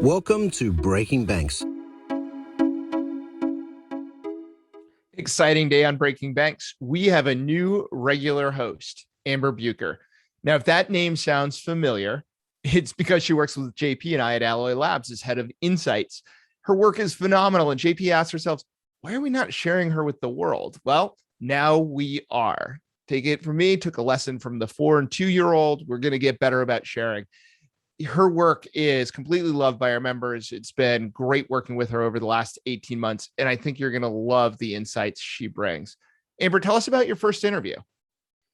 Welcome to Breaking Banks. Exciting day on Breaking Banks. We have a new regular host, Amber Buker. Now, if that name sounds familiar, it's because she works with JP and I at Alloy Labs as head of insights. Her work is phenomenal, and JP asks herself, why are we not sharing her with the world? Well, now we are. Take it from me, took a lesson from the 4 and 2-year-old. We're going to get better about sharing. Her work is completely loved by our members. It's been great working with her over the last 18 months, and I think you're going to love the insights she brings. Amber, tell us about your first interview.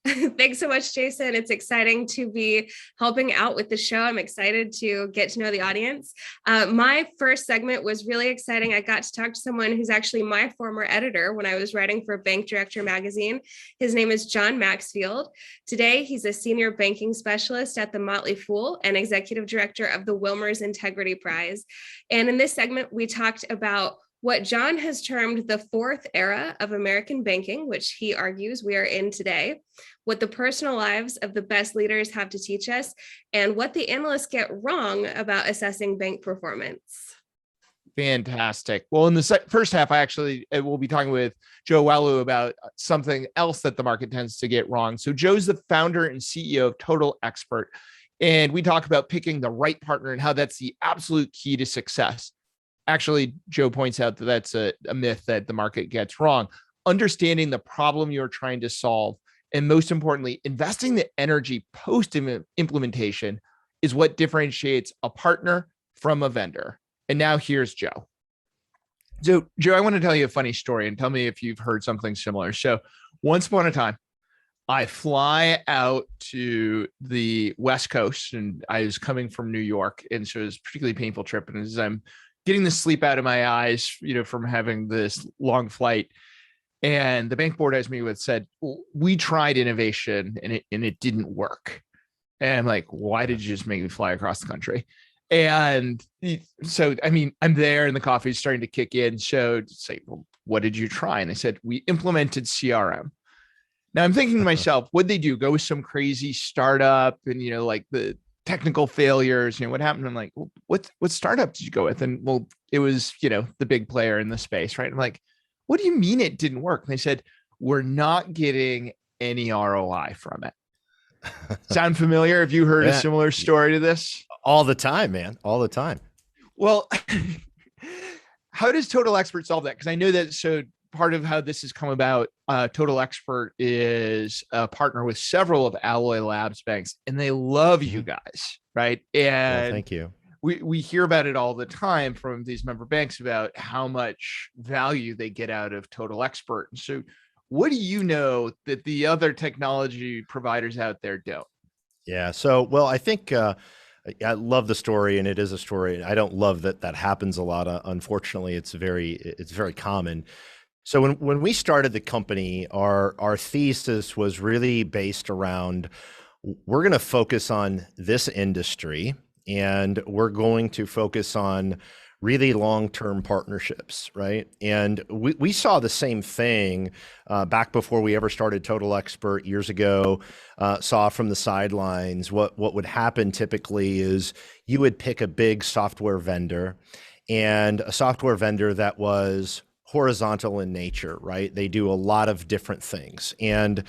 Thanks so much, Jason. It's exciting to be helping out with the show. I'm excited to get to know the audience. My first segment was really exciting. I got to talk to someone who's actually my former editor when I was writing for Bank Director magazine. His name is John Maxfield. Today, he's a senior banking specialist at the Motley and executive director of the Wilmers Integrity Prize. And in this segment, we talked about what John has termed the fourth era of American banking, which he argues we are in today, what the personal lives of the best leaders have to teach us, and what the analysts get wrong about assessing bank performance. Fantastic. Well, in the first half, we'll be talking with Joe Welu about something else that the market tends to get wrong. So Joe's the founder and CEO of Total Expert, and we talk about picking the right partner and how that's the absolute key to success. Actually, Joe points out that that's a myth that the market gets wrong. Understanding the problem you're trying to solve, and most importantly, investing the energy post-implementation is what differentiates a partner from a vendor. And now here's Joe. So, Joe, I want to tell you a funny story and tell me if you've heard something similar. So, once upon a time, I fly out to the West Coast, and I was coming from New York, and so it was a particularly painful trip. And as I'm getting the sleep out of my eyes, from having this long flight. And the bank board as me with said, we tried innovation and it didn't work. And I'm like, why did you just make me fly across the country? And so, I'm there and the coffee's starting to kick in. So say, well, what did you try? And I said, we implemented CRM. Now I'm thinking to myself, what'd they do? Go with some crazy startup and, like the technical failures, what happened? I'm like, well, what startup did you go with? And well, it was, the big player in the space, right? I'm like, what do you mean it didn't work? And they said, we're not getting any ROI from it. Sound familiar? Have you heard a similar story to this? All the time, man. All the time. Well, how does Total Expert solve that? Because I know that, so part of how this has come about, Total Expert is a partner with several of Alloy Labs banks, and they love you guys, right? And thank you. We hear about it all the time from these member banks about how much value they get out of Total Expert. So what do you know that the other technology providers out there don't? Yeah. So, well, I think I love the story, and it is a story. I don't love that happens a lot. Unfortunately, it's very common. So when we started the company, our thesis was really based around, we're going to focus on this industry, and we're going to focus on really long-term partnerships, right? And we saw the same thing back before we ever started Total Expert years ago, saw from the sidelines. What would happen typically is you would pick a big software vendor, and a software vendor that was horizontal in nature, right? They do a lot of different things. And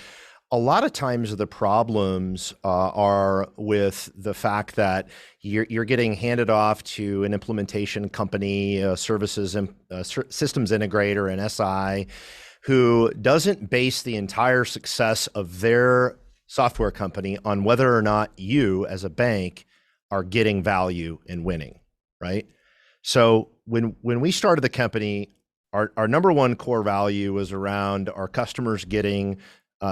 a lot of times the problems are with the fact that you're getting handed off to an implementation company, services and systems integrator, an SI, who doesn't base the entire success of their software company on whether or not you as a bank are getting value and winning, right? So when we started the company, our number one core value was around our customers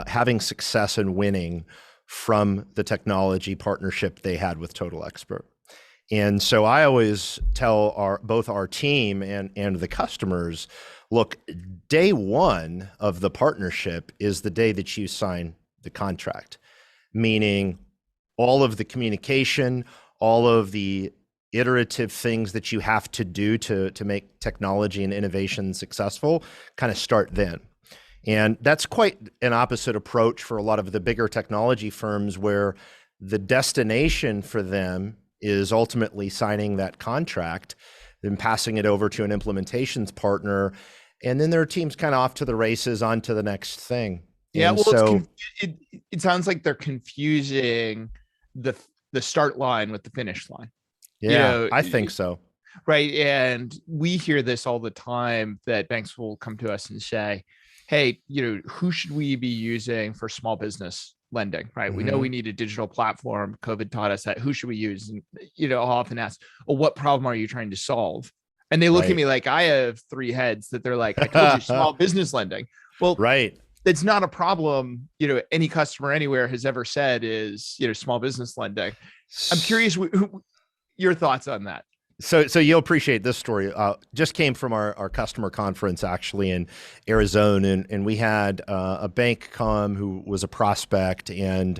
having success and winning from the technology partnership they had with Total Expert. And so I always tell both our team and the customers, look, day one of the partnership is the day that you sign the contract, meaning all of the communication, all of the iterative things that you have to do to make technology and innovation successful kind of start then. And that's quite an opposite approach for a lot of the bigger technology firms, where the destination for them is ultimately signing that contract, then passing it over to an implementations partner, and then their team's kind of off to the races, on to the next thing. Yeah, And well, so it sounds like they're confusing the start line with the finish line. yeah, I think so. Right. And we hear this all the time, that banks will come to us and say, hey, who should we be using for small business lending? Right. We know we need a digital platform. COVID taught us that. Who should we use? And, I'll often ask, well, what problem are you trying to solve? And they look at me like I have three heads, that they're like, I told you, small business lending. Well, right. It's not a problem, any customer anywhere has ever said is, small business lending. I'm curious your thoughts on that. So you'll appreciate this story. Just came from our customer conference actually in Arizona, and we had a bank come who was a prospect, and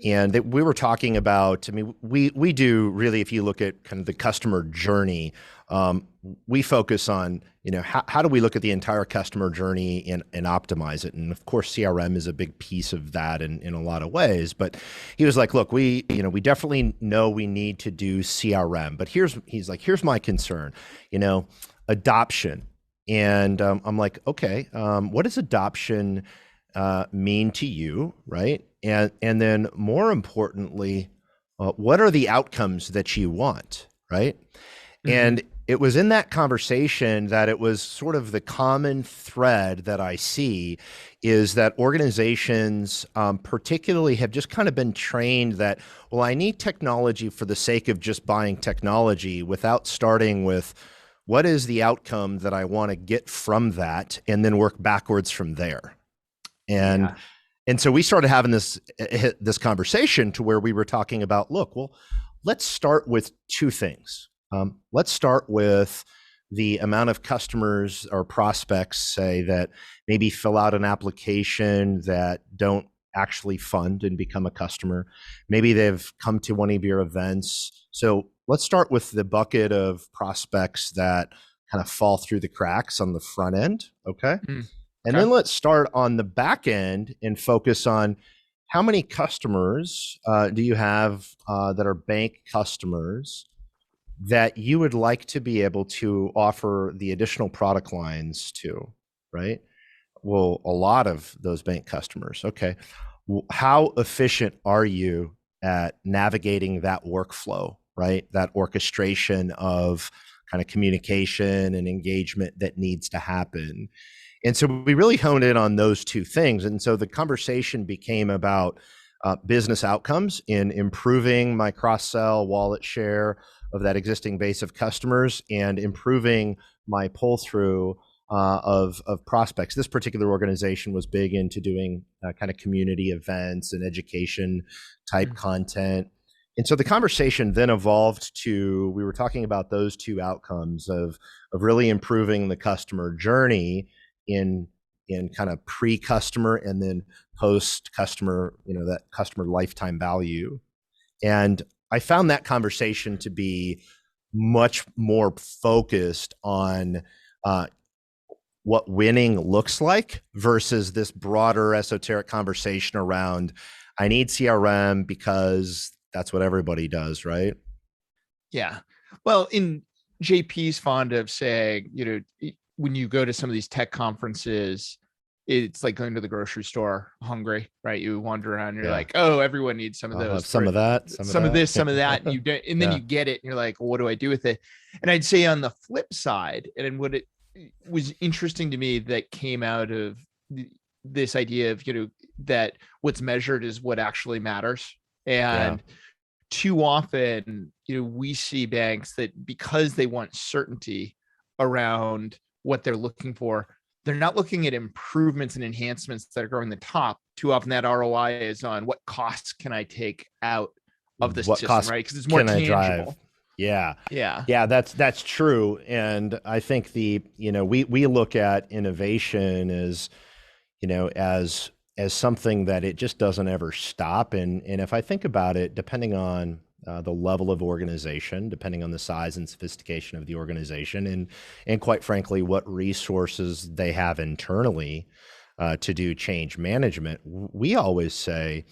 we were talking about. I mean, we do really, if you look at kind of the customer journey, we focus on how do we look at the entire customer journey and optimize it, and of course CRM is a big piece of that in a lot of ways. But he was like, look, we definitely know we need to do CRM, but here's my concern, adoption. And I'm like, okay, what does adoption mean to you, right? And then more importantly, what are the outcomes that you want, right? Mm-hmm. And it was in that conversation that it was sort of the common thread that I see, is that organizations particularly have just kind of been trained that, well, I need technology for the sake of just buying technology, without starting with what is the outcome that I want to get from that, and then work backwards from there. And so we started having this conversation to where we were talking about, look, well, let's start with two things. Let's start with the amount of customers or prospects, say, that maybe fill out an application that don't actually fund and become a customer. Maybe they've come to one of your events. So let's start with the bucket of prospects that kind of fall through the cracks on the front end. Okay. And then let's start on the back end and focus on how many customers do you have that are bank customers that you would like to be able to offer the additional product lines to, right? Well, a lot of those bank customers. Okay. Well, how efficient are you at navigating that workflow, right? That orchestration of kind of communication and engagement that needs to happen. And so we really honed in on those two things. And so the conversation became about business outcomes in improving my cross-sell wallet share of that existing base of customers, and improving my pull-through of prospects. This particular organization was big into doing kind of community events and education type content. And so the conversation then evolved to, we were talking about those two outcomes of really improving the customer journey in kind of pre-customer and then post-customer, that customer lifetime value. And I found that conversation to be much more focused on what winning looks like, versus this broader esoteric conversation around, I need CRM because that's what everybody does, right? Yeah. Well, JP's fond of saying, when you go to some of these tech conferences, it's like going to the grocery store hungry, right? You wander around, and you're like, oh, everyone needs some of those. Some of that, some of this, some of that. And you don't, and then you get it, and you're like, well, what do I do with it? And I'd say on the flip side, and what it was interesting to me that came out of this idea of, that what's measured is what actually matters. And too often, we see banks that, because they want certainty around what they're looking for, they're not looking at improvements and enhancements that are growing the top. Too often that ROI is on what costs can I take out of the system, right? Because it's more tangible. Yeah. That's true. And I think we look at innovation as, as something that it just doesn't ever stop. And if I think about it, depending on the level of organization, depending on the size and sophistication of the organization, and quite frankly, what resources they have internally to do change management, we always say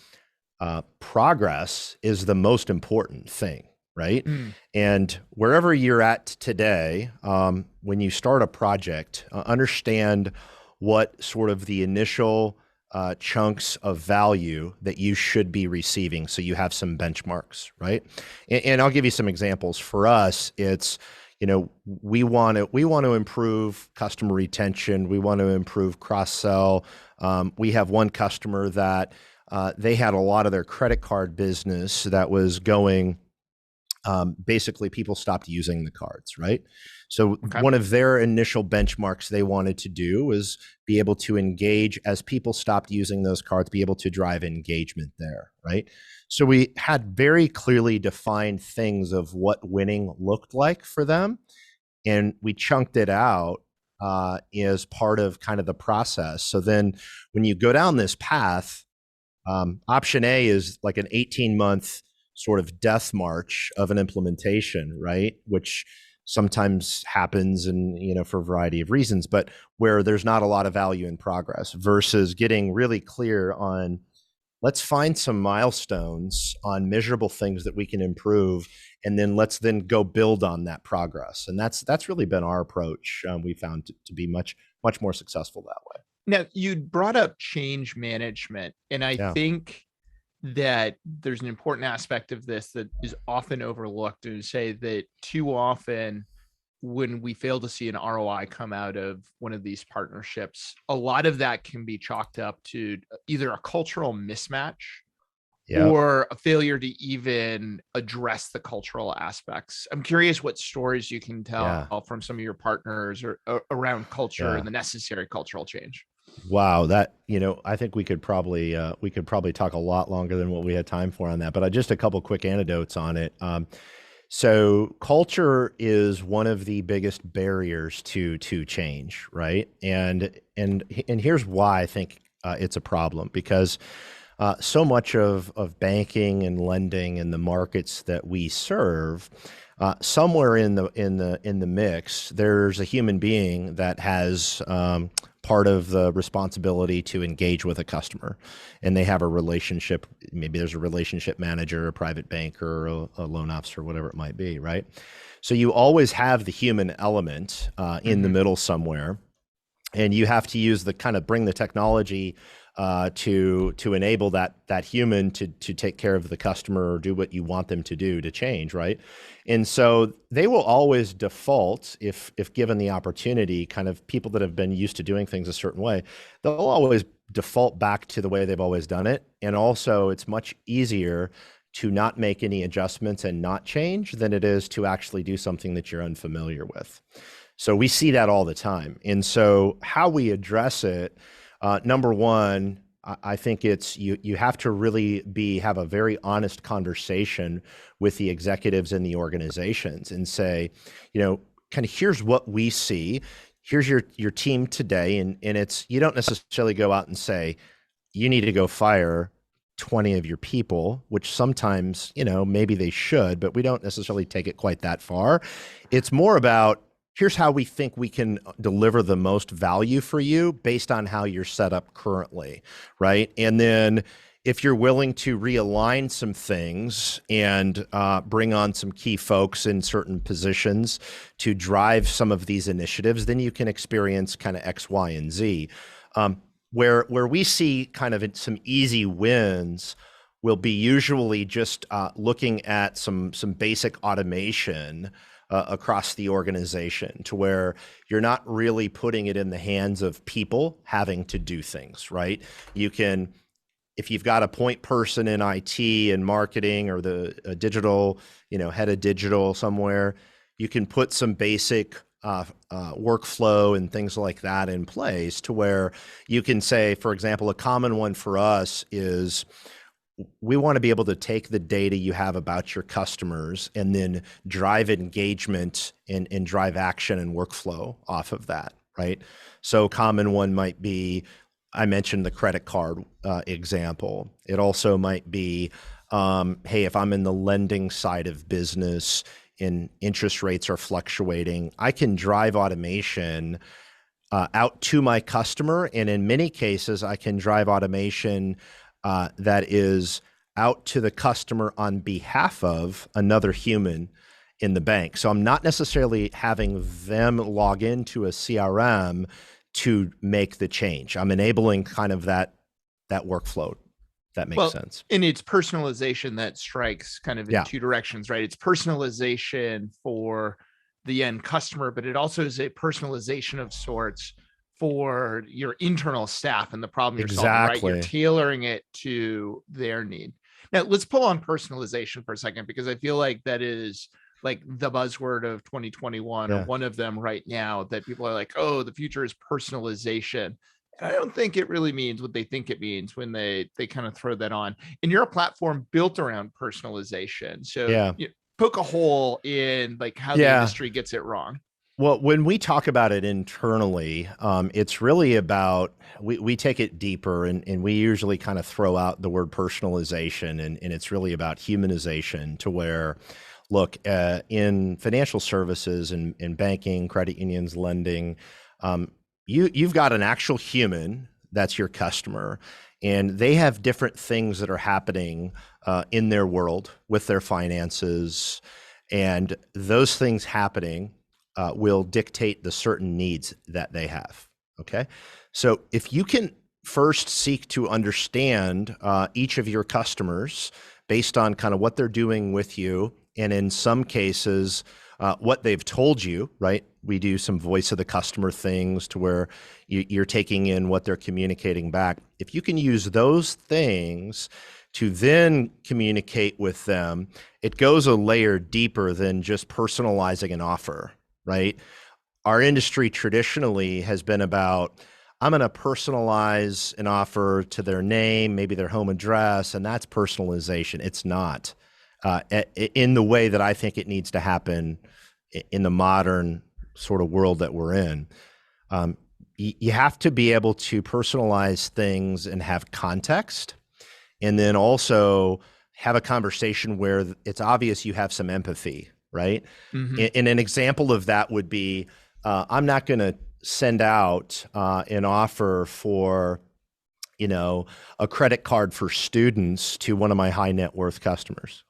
progress is the most important thing, right? Mm. And wherever you're at today, when you start a project, understand what sort of the initial chunks of value that you should be receiving, so you have some benchmarks, right? And I'll give you some examples. For us, it's, we want to improve customer retention. We want to improve cross-sell. We have one customer that they had a lot of their credit card business that was going, basically people stopped using the cards, right? So Okay. one of their initial benchmarks they wanted to do was be able to engage as people stopped using those cards, be able to drive engagement there, right? So we had very clearly defined things of what winning looked like for them. And we chunked it out as part of kind of the process. So then when you go down this path, option A is like an 18-month sort of death march of an implementation, right? Which sometimes happens and, for a variety of reasons, but where there's not a lot of value in progress versus getting really clear on, let's find some milestones on measurable things that we can improve. And then let's then go build on that progress. And that's really been our approach. We found to be much more successful that way. Now, you brought up change management, and I think that there's an important aspect of this that is often overlooked, and say that too often when we fail to see an ROI come out of one of these partnerships, a lot of that can be chalked up to either a cultural mismatch or a failure to even address the cultural aspects. I'm curious what stories you can tell from some of your partners or around culture and the necessary cultural change. Wow, that, I think we could probably talk a lot longer than what we had time for on that, but just a couple quick anecdotes on it. So culture is one of the biggest barriers to change, right? And here's why I think it's a problem, because so much of banking and lending and the markets that we serve, somewhere in the mix, there's a human being that has part of the responsibility to engage with a customer, and they have a relationship. Maybe there's a relationship manager, a private banker, or a loan officer, whatever it might be, right? So you always have the human element in the middle somewhere, and you have to use bring the technology to enable that human to take care of the customer or do what you want them to do to change, right? And so they will always default, if given the opportunity, kind of people that have been used to doing things a certain way, they'll always default back to the way they've always done it. And also it's much easier to not make any adjustments and not change than it is to actually do something that you're unfamiliar with. So we see that all the time. And so how we address it, number one, I think it's you have to really have a very honest conversation with the executives in the organizations and say, kind of, here's what we see. Here's your team today. And it's, you don't necessarily go out and say, you need to go fire 20 of your people, which sometimes, maybe they should, but we don't necessarily take it quite that far. It's more about, here's how we think we can deliver the most value for you based on how you're set up currently, right? And then if you're willing to realign some things and bring on some key folks in certain positions to drive some of these initiatives, then you can experience kind of X, Y, and Z. Where we see kind of some easy wins will be usually just looking at some basic automation across the organization, to where you're not really putting it in the hands of people having to do things, right? You can, if you've got a point person in IT and marketing, or the digital, head of digital somewhere, you can put some basic workflow and things like that in place, to where you can say, for example, a common one for us is, we want to be able to take the data you have about your customers and then drive engagement and drive action and workflow off of that, right? So a common one might be, I mentioned the credit card example. It also might be, hey, if I'm in the lending side of business and interest rates are fluctuating, I can drive automation out to my customer. And in many cases, I can drive automation that is out to the customer on behalf of another human in the bank. So I'm not necessarily having them log into a CRM to make the change. I'm enabling kind of that workflow. That makes sense. And it's personalization that strikes kind of in two directions, right? It's personalization for the end customer, but it also is a personalization of sorts for your internal staff and the problem you're solving, right? You're tailoring it to their need. Now, let's pull on personalization for a second, because I feel like that is like the buzzword of 2021, or one of them right now, that people are like, oh, the future is personalization. And I don't think it really means what they think it means when they kind of throw that on. And you're a platform built around personalization. So you poke a hole in like how the industry gets it wrong. Well, when we talk about it internally, it's really about, we take it deeper, and we usually kind of throw out the word personalization, and it's really about humanization, to where, look, in financial services and in banking, credit unions, lending, you've got an actual human that's your customer, and they have different things that are happening in their world with their finances, and those things happening will dictate the certain needs that they have. Okay. So if you can first seek to understand each of your customers based on kind of what they're doing with you, and in some cases, what they've told you, right? We do some voice of the customer things to where you're taking in what they're communicating back. If you can use those things to then communicate with them, it goes a layer deeper than just personalizing an offer. Right? Our industry traditionally has been about, I'm going to personalize an offer to their name, maybe their home address, and that's personalization. It's not in the way that I think it needs to happen in the modern sort of world that we're in. You have to be able to personalize things and have context, and then also have a conversation where it's obvious you have some empathy. Right. Mm-hmm. And an example of that would be, I'm not going to send out an offer for, a credit card for students to one of my high net worth customers.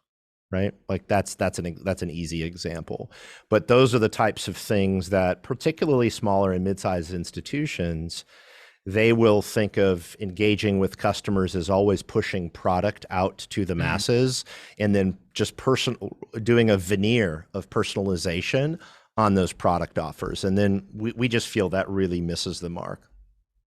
Right. Like that's an easy example. But those are the types of things that particularly smaller and mid-sized institutions, they will think of engaging with customers as always pushing product out to the masses, and then just doing a veneer of personalization on those product offers. And then we just feel that really misses the mark.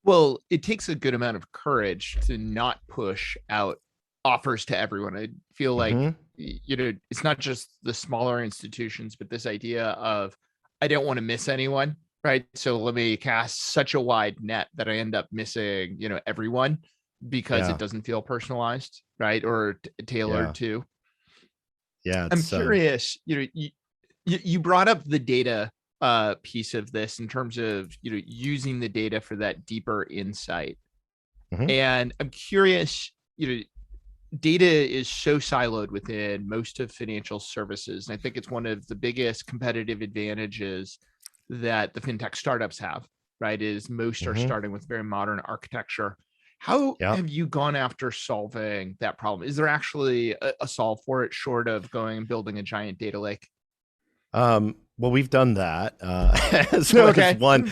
Well, it takes a good amount of courage to not push out offers to everyone. I feel like, it's not just the smaller institutions, but this idea of, I don't want to miss anyone. Right. So let me cast such a wide net that I end up missing, everyone, because it doesn't feel personalized, right? Or tailored to. Yeah. I'm curious, you brought up the data piece of this in terms of, using the data for that deeper insight. Mm-hmm. And I'm curious, data is so siloed within most of financial services. And I think it's one of the biggest competitive advantages that the fintech startups have, right? Is most are starting with very modern architecture. How have you gone after solving that problem? Is there actually a solve for it, short of going and building a giant data lake? Well, we've done that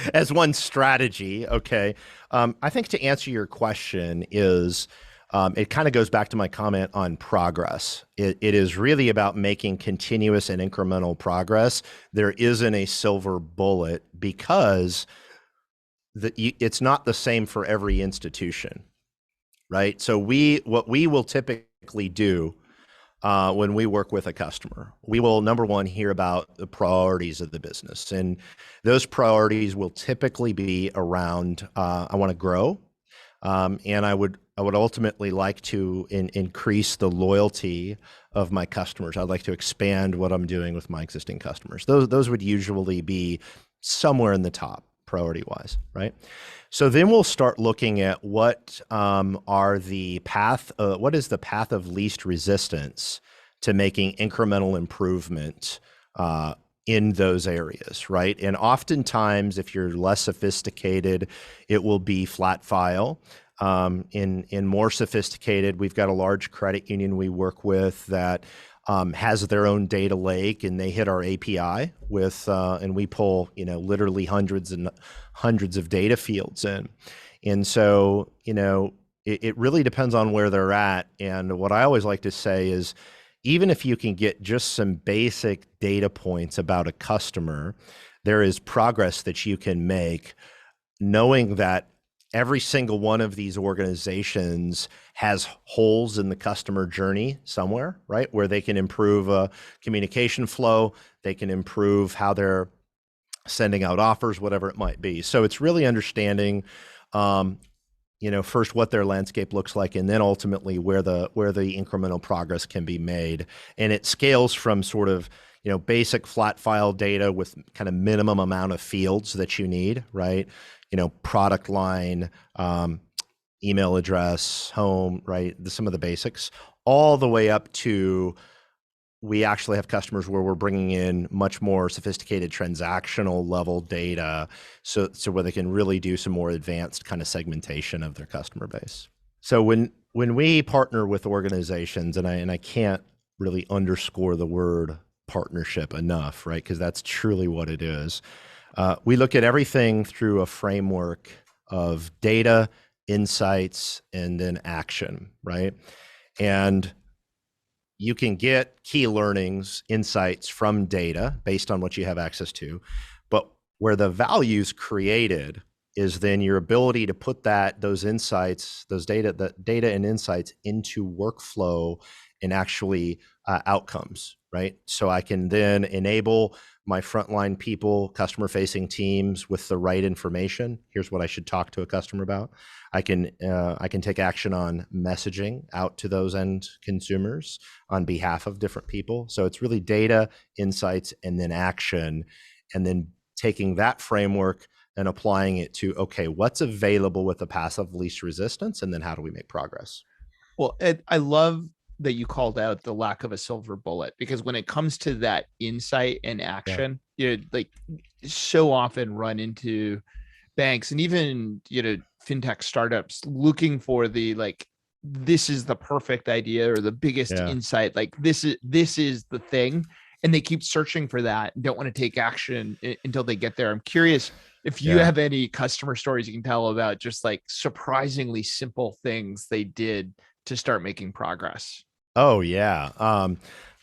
as one strategy. Okay. I think to answer your question is, it kind of goes back to my comment on progress. It is really about making continuous and incremental progress. There isn't a silver bullet, because it's not the same for every institution, right? So what we will typically do when we work with a customer, we will, number one, hear about the priorities of the business. And those priorities will typically be around, I want to grow, and I would ultimately like to increase the loyalty of my customers. I'd like to expand what I'm doing with my existing customers. Those would usually be somewhere in the top priority-wise, right? So then we'll start looking at what is the path of least resistance to making incremental improvement in those areas, right? And oftentimes, if you're less sophisticated, it will be flat file. In more sophisticated, we've got a large credit union we work with that has their own data lake, and they hit our API with, and we pull, literally hundreds and hundreds of data fields in. And so, it really depends on where they're at. And what I always like to say is, even if you can get just some basic data points about a customer, there is progress that you can make, knowing that every single one of these organizations has holes in the customer journey somewhere, right? Where they can improve communication flow, they can improve how they're sending out offers, whatever it might be. So it's really understanding, first what their landscape looks like, and then ultimately where the incremental progress can be made. And it scales from sort of, basic flat file data with kind of minimum amount of fields that you need, right? Product line, email address, home, right? Some of the basics, all the way up to, we actually have customers where we're bringing in much more sophisticated transactional level data, so where they can really do some more advanced kind of segmentation of their customer base. So when we partner with organizations, and I can't really underscore the word partnership enough, right? Because that's truly what it is. We look at everything through a framework of data, insights, and then action, right? And you can get key learnings, insights from data based on what you have access to, but where the value's created is then your ability to put those insights, the data and insights into workflow and actually outcomes, right? So I can then enable my frontline people, customer-facing teams with the right information. Here's what I should talk to a customer about. I can take action on messaging out to those end consumers on behalf of different people. So it's really data, insights, and then action, and then taking that framework and applying it to, okay, what's available with the path of least resistance, and then how do we make progress? Well, I love that you called out the lack of a silver bullet, because when it comes to that insight and action, like so often run into banks and even, fintech startups looking for the, like, this is the perfect idea or the biggest insight, like this is the thing. And they keep searching for that and don't want to take action until they get there. I'm curious if you have any customer stories you can tell about just like surprisingly simple things they did to start making progress. Oh yeah.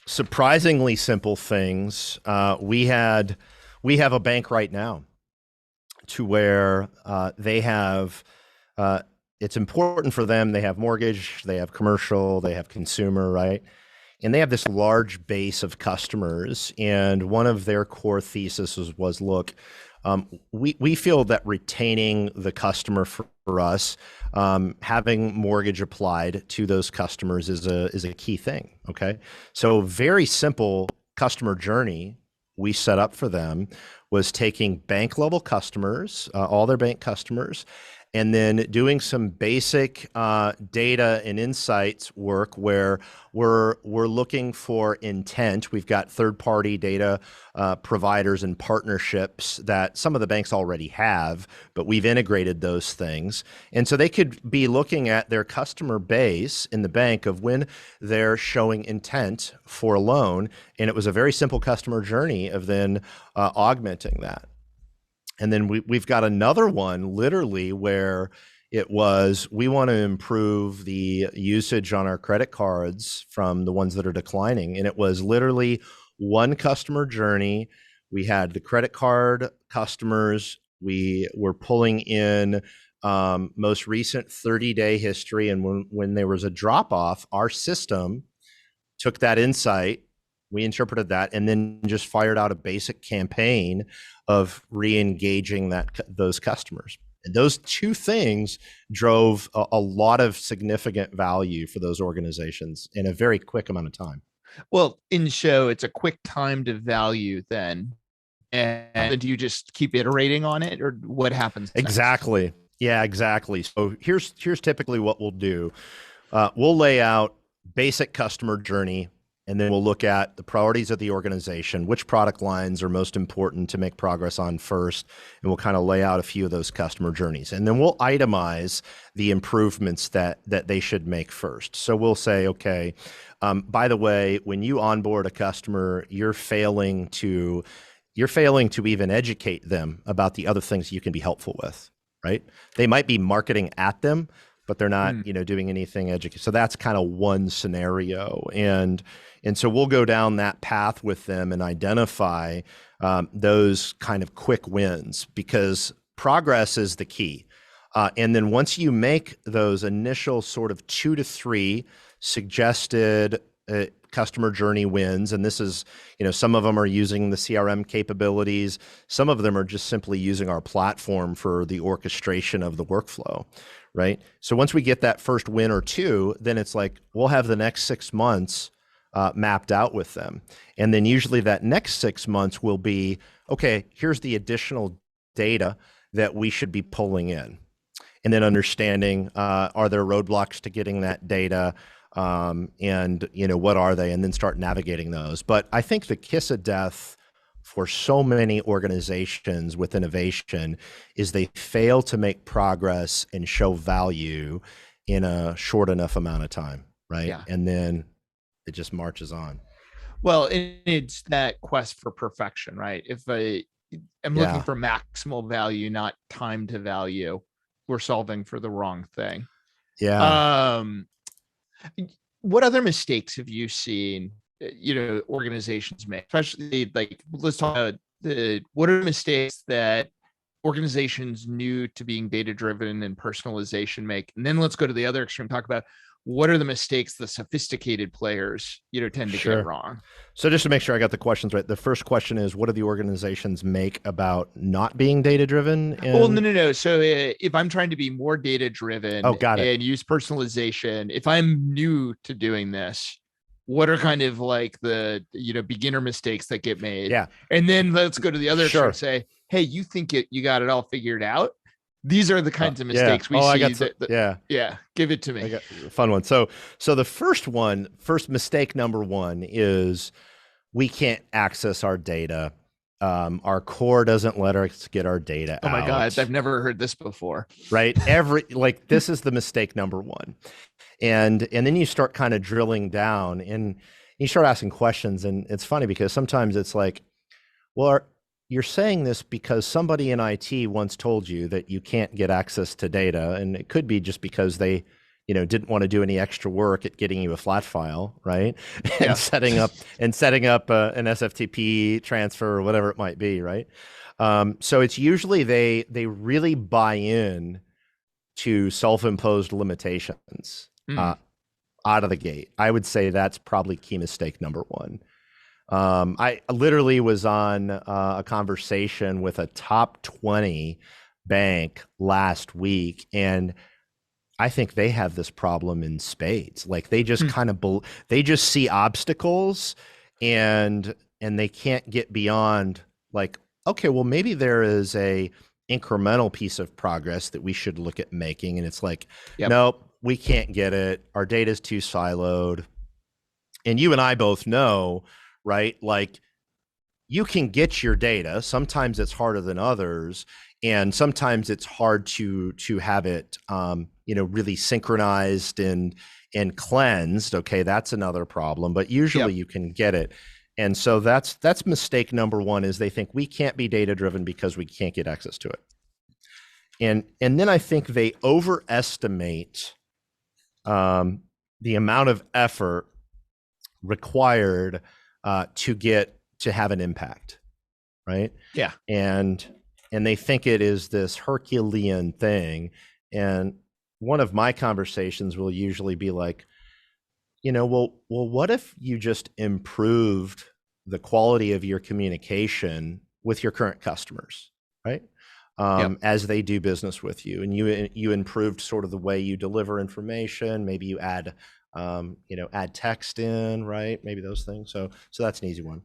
Surprisingly simple things. We have a bank right now to where they have, it's important for them. They have mortgage, they have commercial, they have consumer, right? And they have this large base of customers. And one of their core theses was look, we feel that retaining the customer for us, having mortgage applied to those customers is a key thing. Okay, so very simple customer journey we set up for them was taking bank level customers, all their bank customers, and then doing some basic data and insights work where we're looking for intent. We've got third-party data providers and partnerships that some of the banks already have, but we've integrated those things. And so they could be looking at their customer base in the bank of when they're showing intent for a loan. And it was a very simple customer journey of then augmenting that. And then we've got another one literally where it was, we want to improve the usage on our credit cards from the ones that are declining. And it was literally one customer journey. We had the credit card customers. We were pulling in most recent 30-day history. And when there was a drop off, our system took that insight, we interpreted that, and then just fired out a basic campaign of re-engaging those customers. And those two things drove a lot of significant value for those organizations in a very quick amount of time. Well, in show, it's a quick time to value then. And do you just keep iterating on it, or what happens next? Exactly. Yeah, exactly. So here's typically what we'll do. We'll lay out basic customer journey And then we'll look at the priorities of the organization, which product lines are most important to make progress on first, and we'll kind of lay out a few of those customer journeys. And then we'll itemize the improvements that they should make first. So we'll say, okay, by the way, when you onboard a customer, you're failing to even educate them about the other things you can be helpful with, right? They might be marketing at them, but they're not, doing anything educated. So that's kind of one scenario. And so we'll go down that path with them and identify those kind of quick wins, because progress is the key. And then once you make those initial sort of 2 to 3 suggested customer journey wins, and this is, some of them are using the CRM capabilities, some of them are just simply using our platform for the orchestration of the workflow, right? So once we get that first win or 2, then it's like, we'll have the next 6 months mapped out with them. And then usually that next 6 months will be, okay, here's the additional data that we should be pulling in. And then understanding, are there roadblocks to getting that data? And what are they? And then start navigating those. But I think the kiss of death for so many organizations with innovation is they fail to make progress and show value in a short enough amount of time, right? Yeah. And then it just marches on. Well, it's that quest for perfection, right? If I'm looking for maximal value, not time to value, we're solving for the wrong thing. Yeah. What other mistakes have you seen, organizations make? Especially, like, let's talk about what are the mistakes that organizations new to being data driven and personalization make? And then let's go to the other extreme, talk about what are the mistakes the sophisticated players, tend to get wrong. So just to make sure I got the questions right, the first question is, what do the organizations make about not being data driven? Well, no. So if I'm trying to be more data driven and use personalization, if I'm new to doing this, what are kind of like the, beginner mistakes that get made? Yeah. And then let's go to the other extreme and say, hey, you think you got it all figured out? These are the kinds of mistakes we see. Give it to me. I got a fun one. So the first mistake number 1 is we can't access our data. Our core doesn't let us get our data out. Oh my God, I've never heard this before. Right? This is the mistake number 1. And then you start kind of drilling down and you start asking questions. And it's funny because sometimes it's like, well, you're saying this because somebody in IT once told you that you can't get access to data, and it could be just because they, didn't want to do any extra work at getting you a flat file, right? And setting up an SFTP transfer or whatever it might be, right? So it's usually they really buy in to self-imposed limitations out of the gate. I would say that's probably key mistake number 1. I literally was on a conversation with a top 20 bank last week, and I think they have this problem in spades. Like they just they just see obstacles and they can't get beyond like, okay, well, maybe there is a incremental piece of progress that we should look at making. And it's like, nope, we can't get it. Our data is too siloed. And you and I both know, right? Like you can get your data. Sometimes it's harder than others. And sometimes it's hard to have it, really synchronized and cleansed. Okay. That's another problem, but usually you can get it. And so that's mistake number 1 is they think we can't be data driven because we can't get access to it. And then I think they overestimate the amount of effort required to have an impact, right? Yeah. And they think it is this Herculean thing. And one of my conversations will usually be like, well, what if you just improved the quality of your communication with your current customers, right? As they do business with you, and you improved sort of the way you deliver information. Maybe you add text in, right? Maybe those things. So that's an easy one.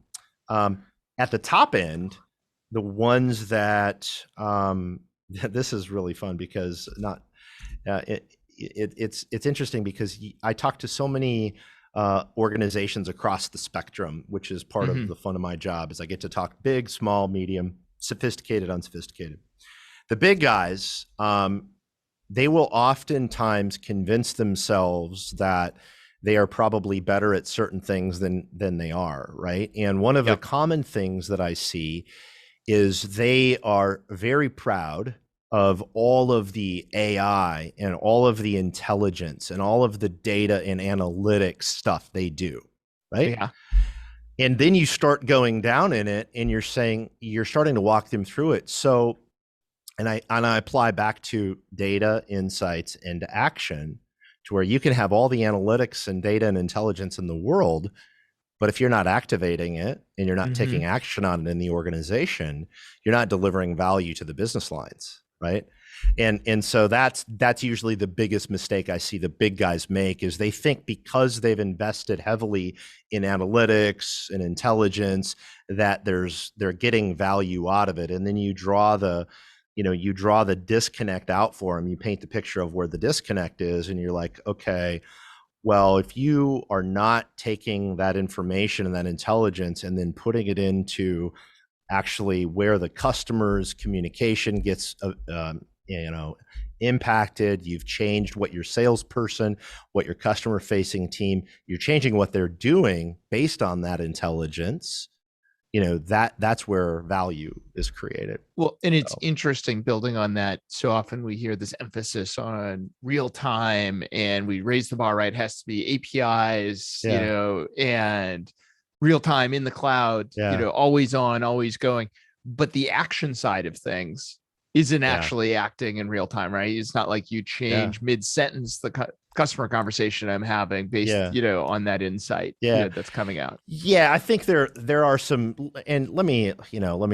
At the top end, the ones that this is really fun because it's interesting because I talk to so many organizations across the spectrum, which is part of the fun of my job, is I get to talk big, small, medium, sophisticated, unsophisticated. The big guys, they will oftentimes convince themselves that they are probably better at certain things than they are, right? And one of the common things that I see is they are very proud of all of the AI and all of the intelligence and all of the data and analytics stuff they do, right? Yeah. And then you start going down in it and you're starting to walk them through it. So, and I apply back to data, insights, and action, to where you can have all the analytics and data and intelligence in the world, but if you're not activating it and you're not taking action on it in the organization, you're not delivering value to the business lines, right? And so that's usually the biggest mistake I see the big guys make, is they think because they've invested heavily in analytics and intelligence that they're getting value out of it. And then you draw the disconnect out for them. You paint the picture of where the disconnect is, and you're like, okay, well, if you are not taking that information and that intelligence and then putting it into actually where the customer's communication gets impacted, you've changed what your salesperson, what your customer facing team, you're changing what they're doing based on that intelligence, that's where value is created. Well, and it's interesting, building on that. So often we hear this emphasis on real time, and we raise the bar, right? It has to be APIs, and real time in the cloud, always on, always going. But the action side of things isn't actually acting in real time, right? It's not like you change mid-sentence the customer conversation I'm having based, on that insight that's coming out. Yeah, I think there are some, and let me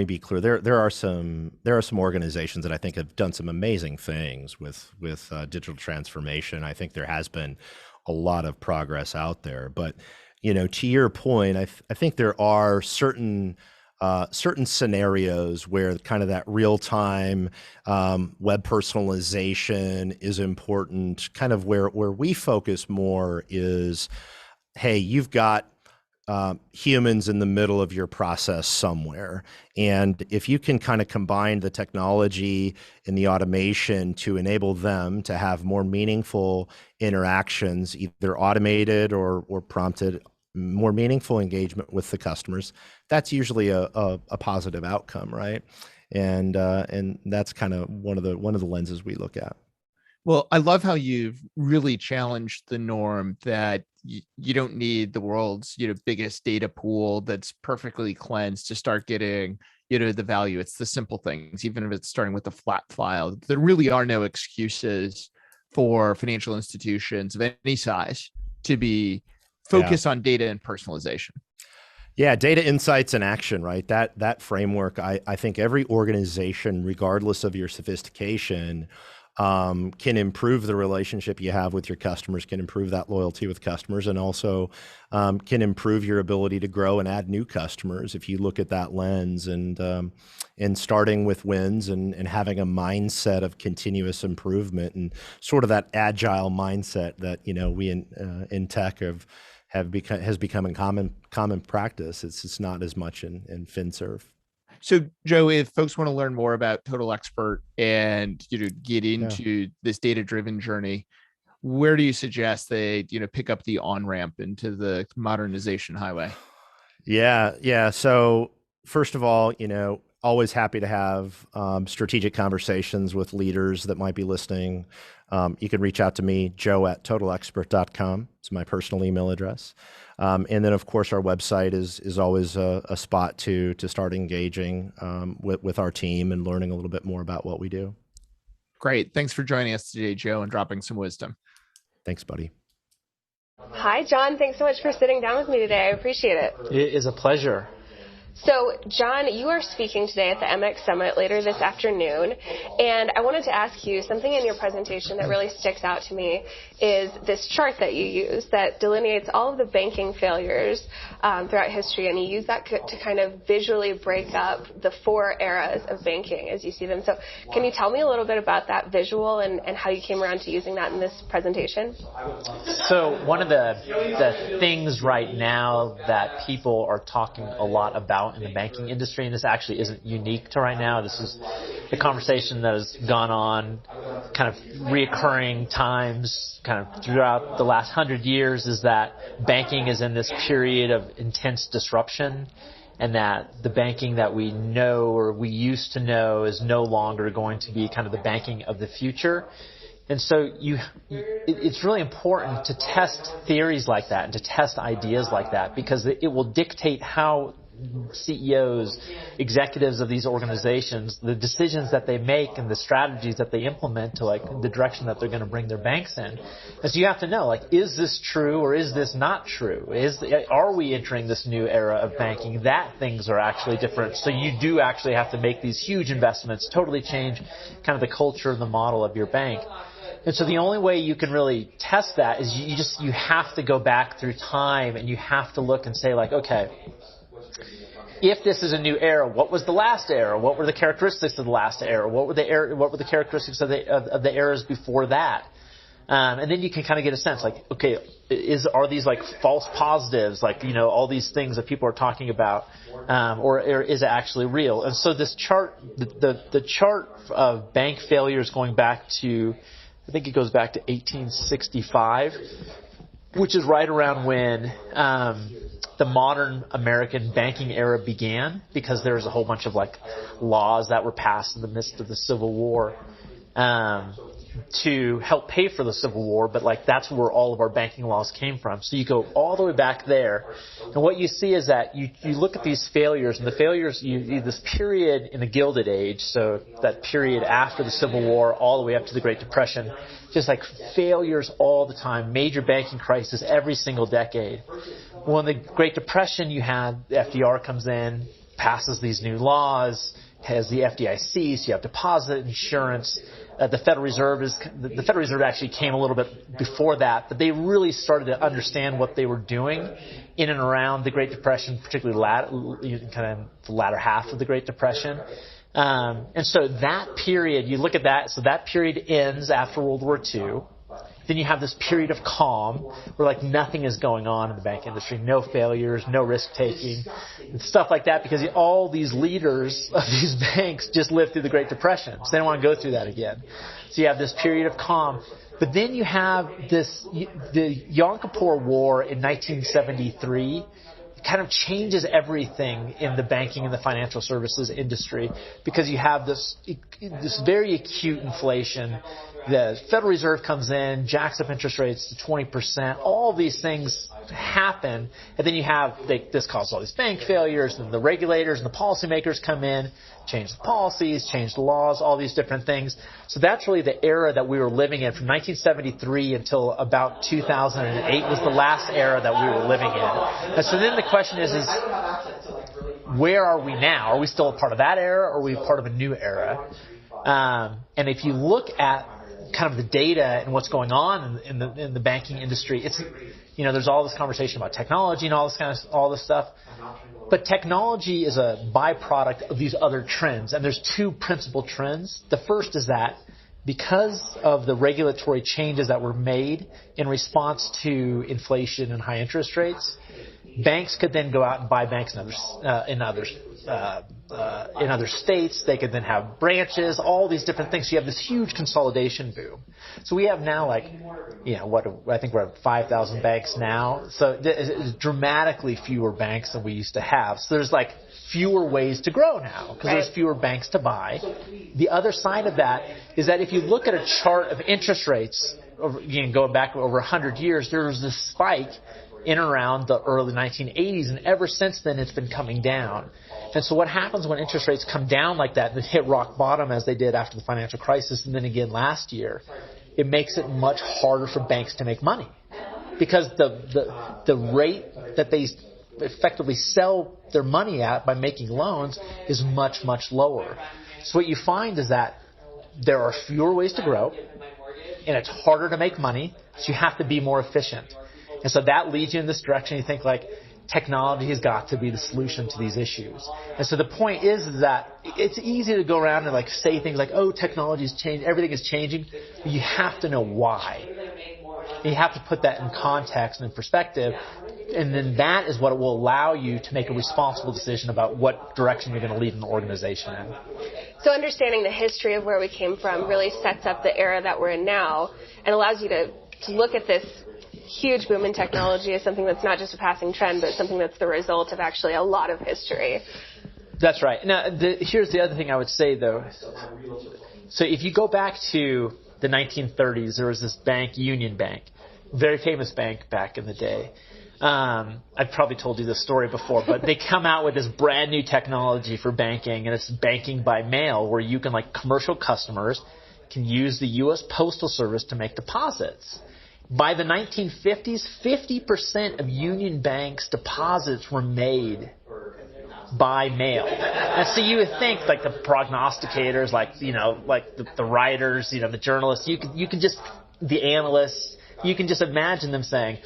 be clear. There are some organizations that I think have done some amazing things with digital transformation. I think there has been a lot of progress out there, but to your point, I think there are certain scenarios where kind of that real-time web personalization is important. Kind of where we focus more is, hey, you've got humans in the middle of your process somewhere. And if you can kind of combine the technology and the automation to enable them to have more meaningful interactions, either automated or prompted, more meaningful engagement with the customers, that's usually a positive outcome, right? And that's kind of one of the lenses we look at. Well, I love how you've really challenged the norm that you don't need the world's biggest data pool that's perfectly cleansed to start getting the value. It's the simple things, even if it's starting with a flat file. There really are no excuses for financial institutions of any size to be focused on data and personalization. Yeah, data, insights, and action, right? That framework, I think every organization, regardless of your sophistication, can improve the relationship you have with your customers, can improve that loyalty with customers, and also can improve your ability to grow and add new customers if you look at that lens, and starting with wins and having a mindset of continuous improvement and sort of that agile mindset that we in tech has become a common practice. It's not as much in FinServe. So, Joe, if folks want to learn more about Total Expert and get into this data-driven journey, where do you suggest they pick up the on-ramp into the modernization highway? Yeah. So, first of all, always happy to have strategic conversations with leaders that might be listening. You can reach out to me, joe@totalexpert.com. It's my personal email address. And then, of course, our website is always a spot to start engaging with our team and learning a little bit more about what we do. Great. Thanks for joining us today, Joe, and dropping some wisdom. Thanks, buddy. Hi, John. Thanks so much for sitting down with me today. I appreciate it. It is a pleasure. So, John, you are speaking today at the MX Summit later this afternoon, and I wanted to ask you something in your presentation that really sticks out to me is this chart that you use that delineates all of the banking failures throughout history, and you use that to kind of visually break up the 4 eras of banking as you see them. So can you tell me a little bit about that visual and how you came around to using that in this presentation? So one of the things right now that people are talking a lot about in the banking industry, and this actually isn't unique to right now, this is a conversation that has gone on kind of reoccurring times kind of throughout the last 100 years, is that banking is in this period of intense disruption, and that the banking that we know or we used to know is no longer going to be kind of the banking of the future. And so it's really important to test theories like that and to test ideas like that, because it will dictate how CEOs, executives of these organizations, the decisions that they make and the strategies that they implement to like the direction that they're going to bring their banks in. And so you have to know, like, is this true or is this not true? Are we entering this new era of banking that things are actually different? So you do actually have to make these huge investments, totally change kind of the culture and the model of your bank. And so the only way you can really test that is you have to go back through time, and you have to look and say, like, okay, if this is a new era, what was the last era? What were the characteristics of the last era? What were the characteristics of the eras before that? And then you can kind of get a sense, like, okay, are these like false positives, like, you know, all these things that people are talking about, or is it actually real? And so this chart, the chart of bank failures going back to, I think it goes back to 1865, which is right around when the modern American banking era began, because there was a whole bunch of like laws that were passed in the midst of the Civil War to help pay for the Civil War, but like that's where all of our banking laws came from. So you go all the way back there, and what you see is that you look at these failures, and the failures, this period in the Gilded Age, so that period after the Civil War all the way up to the Great Depression, just like failures all the time, major banking crisis every single decade. Well, in the Great Depression, you had FDR comes in, passes these new laws, has the FDIC, so you have deposit insurance. The Federal Reserve actually came a little bit before that, but they really started to understand what they were doing in and around the Great Depression, particularly kind of the latter half of the Great Depression. And so that period, you look at that, so that period ends after World War II. Then you have this period of calm where like nothing is going on in the bank industry, no failures, no risk taking, and stuff like that, because all these leaders of these banks just lived through the Great Depression, so they don't want to go through that again. So you have this period of calm. But then you have the Yom Kippur War in 1973 kind of changes everything in the banking and the financial services industry, because you have this very acute inflation. The Federal Reserve comes in, jacks up interest rates to 20%. All these things happen, and then you have this causes all these bank failures, and the regulators and the policymakers come in, change the policies, change the laws, all these different things. So that's really the era that we were living in from 1973 until about 2008 was the last era that we were living in. And so then the question is where are we now? Are we still a part of that era, or are we part of a new era? And if you look at kind of the data and what's going on in the banking industry, it's, you know, there's all this conversation about technology and all this stuff. But technology is a byproduct of these other trends, and there's two principal trends. The first is that because of the regulatory changes that were made in response to inflation and high interest rates, banks could then go out and buy banks in other states. They could then have branches, all these different things. So you have this huge consolidation boom. So we have now I think we're at 5,000 banks now. So it's dramatically fewer banks than we used to have. So there's like fewer ways to grow now because there's fewer banks to buy. The other side of that is that if you look at a chart of interest rates, going back over 100 years, there was this spike in and around the early 1980s, and ever since then it's been coming down. And so what happens when interest rates come down like that and hit rock bottom as they did after the financial crisis and then again last year, it makes it much harder for banks to make money, because the rate that they effectively sell their money at by making loans is much, much lower. So what you find is that there are fewer ways to grow, and it's harder to make money, so you have to be more efficient. And so that leads you in this direction. You think like technology has got to be the solution to these issues. And so the point is that it's easy to go around and like say things like, oh, technology's changed, everything is changing. But you have to know why. You have to put that in context and in perspective, and then that is what will allow you to make a responsible decision about what direction you're going to lead an organization in. So understanding the history of where we came from really sets up the era that we're in now and allows you to look at this huge boom in technology as something that's not just a passing trend, but something that's the result of actually a lot of history. That's right. Now, here's the other thing I would say, though. So if you go back to the 1930s, there was this bank, Union Bank, very famous bank back in the day. I've probably told you this story before, but they come out with this brand new technology for banking, and it's banking by mail, where you can, like, commercial customers can use the U.S. Postal Service to make deposits. By the 1950s, 50% of Union Bank's deposits were made by mail. And so you would think, like, the prognosticators, like, you know, like the writers, you know, the journalists, you can just, the analysts, you can just imagine them saying,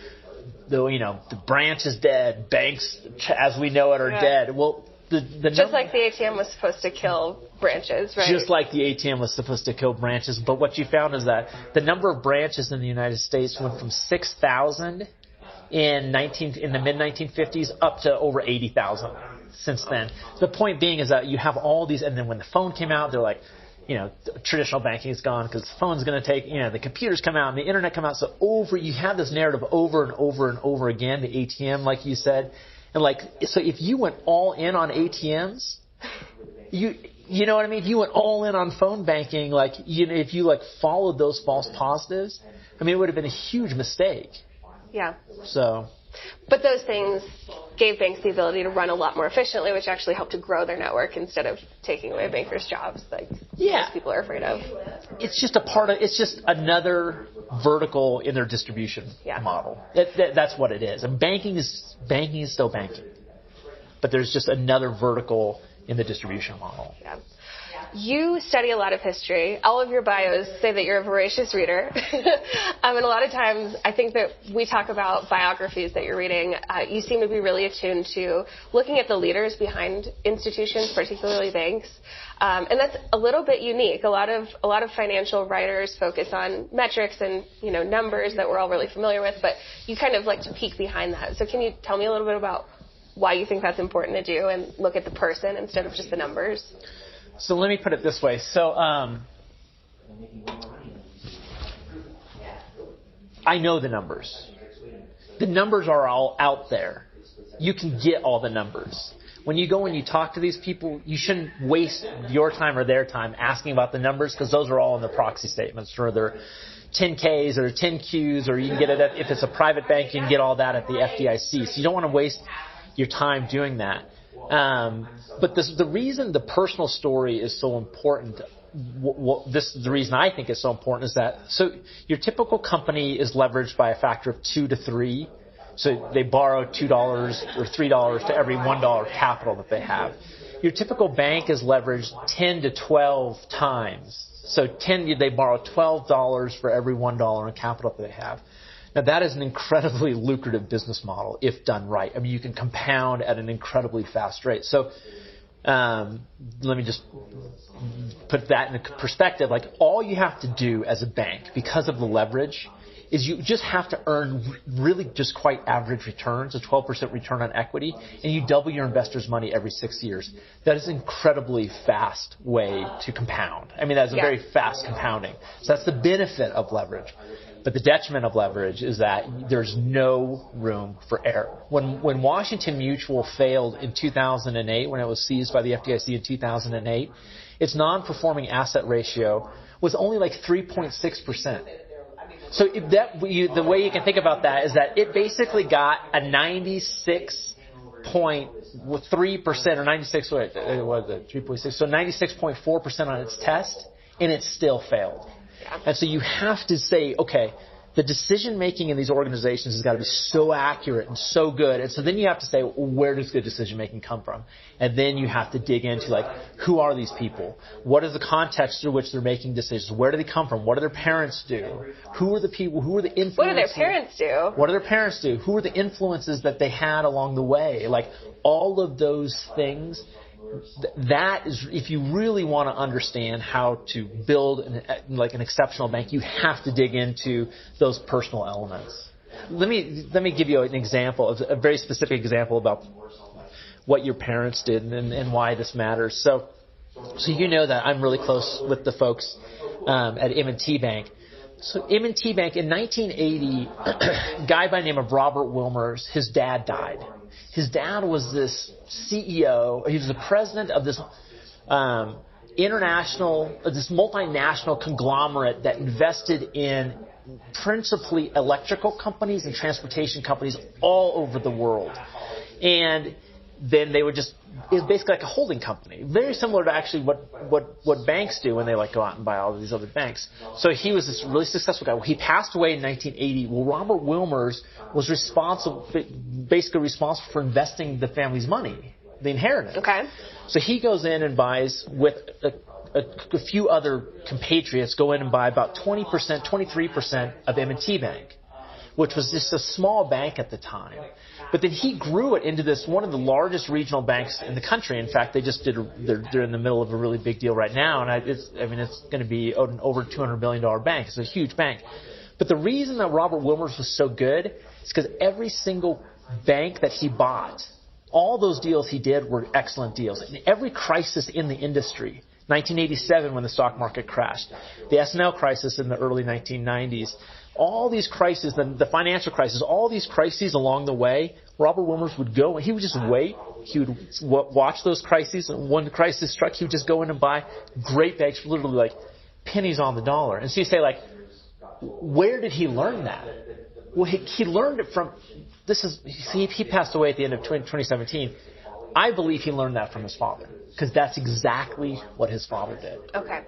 you know, the branch is dead, banks as we know it are dead. Well, just like the ATM was supposed to kill branches, right? Just like the ATM was supposed to kill branches. But what you found is that the number of branches in the United States went from 6,000 in the mid-1950s up to over 80,000 since then. The point being is that you have all these, and then when the phone came out, they're like, you know, traditional banking is gone because the phone's going to take, you know, the computers come out and the internet come out. So you have this narrative over and over and over again, the ATM, like you said. And like, so if you went all in on ATMs, you know what I mean? If you went all in on phone banking, like, you know, if you like followed those false positives, I mean, it would have been a huge mistake. Yeah. So. But those things gave banks the ability to run a lot more efficiently, which actually helped to grow their network instead of taking away bankers' jobs, like most people are afraid of. It's just it's just another vertical in their distribution model. That's what it is. And banking is still banking, but there's just another vertical in the distribution model. Yeah. You study a lot of history. All of your bios say that you're a voracious reader. And a lot of times I think that we talk about biographies that you're reading. You seem to be really attuned to looking at the leaders behind institutions, particularly banks. And that's a little bit unique. A lot of financial writers focus on metrics and, you know, numbers that we're all really familiar with, but you kind of like to peek behind that. So can you tell me a little bit about why you think that's important to do and look at the person instead of just the numbers? So let me put it this way. So I know the numbers. The numbers are all out there. You can get all the numbers. When you go and you talk to these people, you shouldn't waste your time or their time asking about the numbers because those are all in the proxy statements or their 10Ks or 10Qs, or you can get it if it's a private bank, you can get all that at the FDIC. So you don't want to waste your time doing that. But the reason the personal story is so important, the reason I think it's so important is that, so your typical company is leveraged by a factor of 2 to 3. So they borrow $2 or $3 to every $1 capital that they have. Your typical bank is leveraged 10 to 12 times. So they borrow $12 for every $1 in capital that they have. Now, that is an incredibly lucrative business model if done right. I mean, you can compound at an incredibly fast rate. So let me just put that in perspective. Like, all you have to do as a bank, because of the leverage, is you just have to earn really just quite average returns, a 12% return on equity, and you double your investors' money every 6 years. That is an incredibly fast way to compound. I mean, that's a very fast compounding. So that's the benefit of leverage. But the detriment of leverage is that there's no room for error. When Washington Mutual failed in 2008, when it was seized by the FDIC in 2008, its non-performing asset ratio was only like 3.6%. So the way you can think about that is that it basically got a 96.3% or 96, what was it, 3.6, so 96.4% on its test, and it still failed. And so you have to say, okay, the decision making in these organizations has got to be so accurate and so good. And so then you have to say, where does good decision making come from? And then you have to dig into, like, who are these people? What is the context through which they're making decisions? Where do they come from? What do their parents do? Who are the people? Who are the influences? What do their parents do? What do their parents do? Who are the influences that they had along the way? Like, all of those things. That is, if you really want to understand how to build an exceptional bank, you have to dig into those personal elements. Let me give you an example, a very specific example about what your parents did and why this matters. So you know that I'm really close with the folks at M&T Bank. So M&T Bank in 1980, a guy by the name of Robert Wilmers, his dad died. His dad was this CEO. He was the president of this this multinational conglomerate that invested in principally electrical companies and transportation companies all over the world. And then they would it was basically like a holding company, very similar to actually what banks do when they go out and buy all of these other banks. So he was this really successful guy. Well, he passed away in 1980. Well, Robert Wilmers was basically responsible for investing the family's money, the inheritance. Okay. So he goes in and buys with a few other compatriots, go in and buy about 20%, 23% of M&T Bank, which was just a small bank at the time. But then he grew it into one of the largest regional banks in the country. In fact, they're in the middle of a really big deal right now, and it's going to be an over $200 billion bank. It's a huge bank. But the reason that Robert Wilmers was so good is because every single bank that he bought, all those deals he did were excellent deals. In every crisis in the industry, 1987 when the stock market crashed, the S&L crisis in the early 1990s, all these crises, the financial crisis, all these crises along the way, Robert Wilmers would go and he would just wait. He would watch those crises, and when the crisis struck, he would just go in and buy great banks for literally like pennies on the dollar. And so you say, like, where did he learn that? Well, he learned it from he passed away at the end of 2017. I believe he learned that from his father, because that's exactly what his father did. Okay.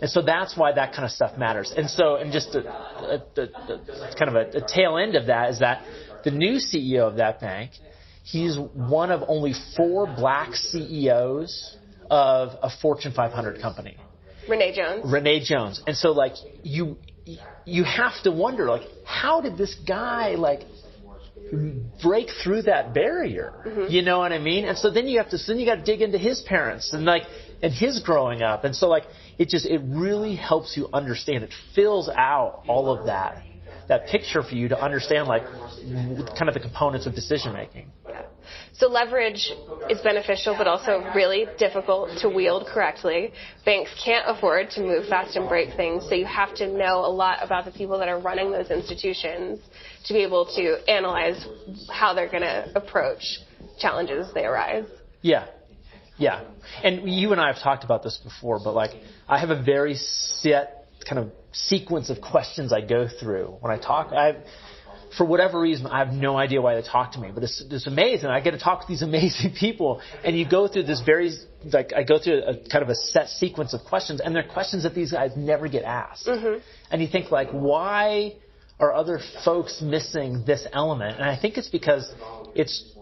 And so that's why that kind of stuff matters. And so, and just kind of a tail end of that is that the new CEO of that bank, he's one of only 4 black CEOs of a Fortune 500 company. Renee Jones. And so, like, you have to wonder, like, how did this guy, like, break through that barrier? Mm-hmm. You know what I mean? And so then you got to dig into his parents and his growing up. And so, like, it really helps you understand. It fills out all of that picture for you to understand, like, kind of the components of decision making. Yeah. So leverage is beneficial, but also really difficult to wield correctly. Banks can't afford to move fast and break things, so you have to know a lot about the people that are running those institutions to be able to analyze how they're going to approach challenges as they arise. Yeah. Yeah. And you and I have talked about this before, but, like, I have a very set kind of sequence of questions I go through when I talk. For whatever reason, I have no idea why they talk to me, but it's amazing. I get to talk to these amazing people, and you go through this I go through a kind of a set sequence of questions, and they're questions that these guys never get asked. Mm-hmm. And you think, like, why are other folks missing this element? And I think it's because it's